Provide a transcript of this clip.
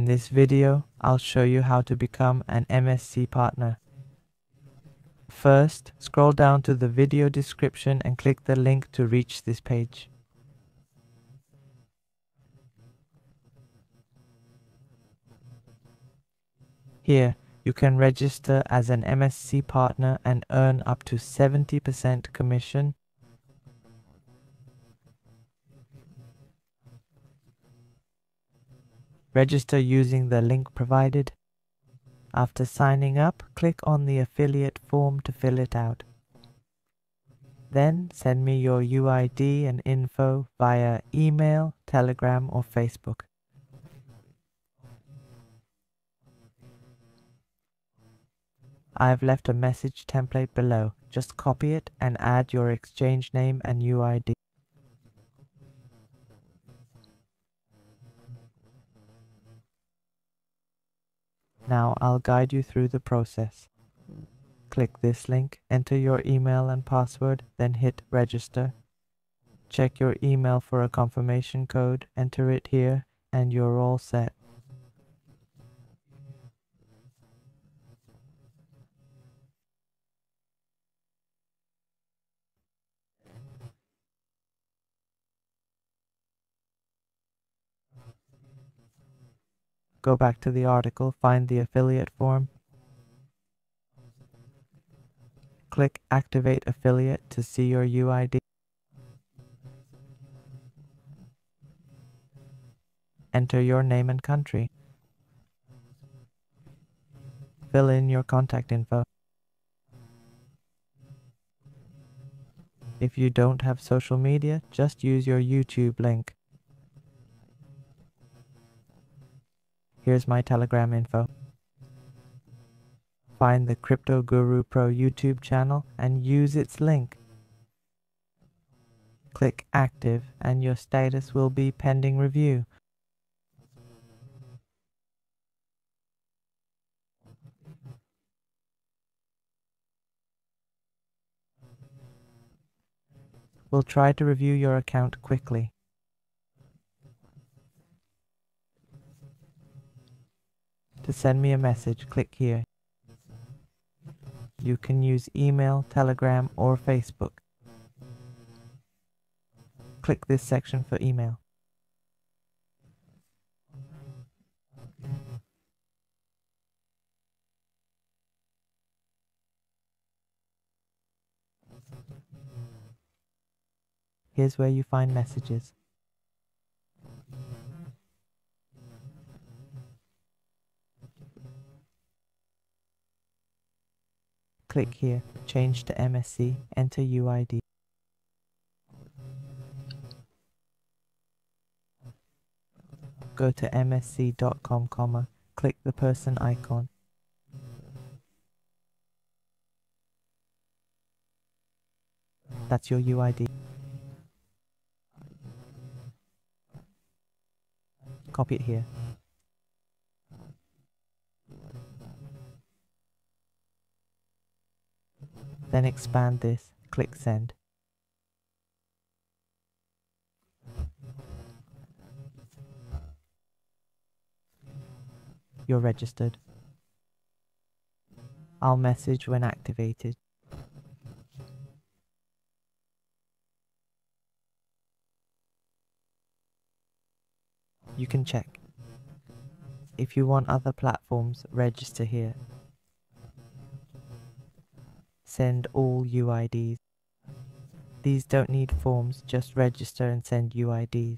In this video, I'll show you how to become an MEXC partner. First, scroll down to the video description and click the link to reach this page. Here, you can register as an MEXC partner and earn up to 70% commission. Register using the link provided. After signing up, click on the affiliate form to fill it out. Then send me your UID and info via email, Telegram, or Facebook. I have left a message template below. Just copy it and add your exchange name and UID. Now I'll guide you through the process. Click this link, enter your email and password, then hit register. Check your email for a confirmation code, enter it here, and you're all set. Go back to the article, find the affiliate form. Click Activate Affiliate to see your UID. Enter your name and country. Fill in your contact info. If you don't have social media, just use your YouTube link. Here's my Telegram info. Find the Crypto Guru Pro YouTube channel and use its link. Click Active and your status will be pending review. We'll try to review your account quickly. To send me a message, click here. You can use email, Telegram, or Facebook. Click this section for email. Here's where you find messages. Click here, change to MEXC, enter UID. Go to mexc.com, click the person icon. That's your UID. Copy it here. Then expand this, click send. You're registered. I'll message when activated. You can check. If you want other platforms, register here. Send all UIDs. These don't need forms, just register and send UIDs.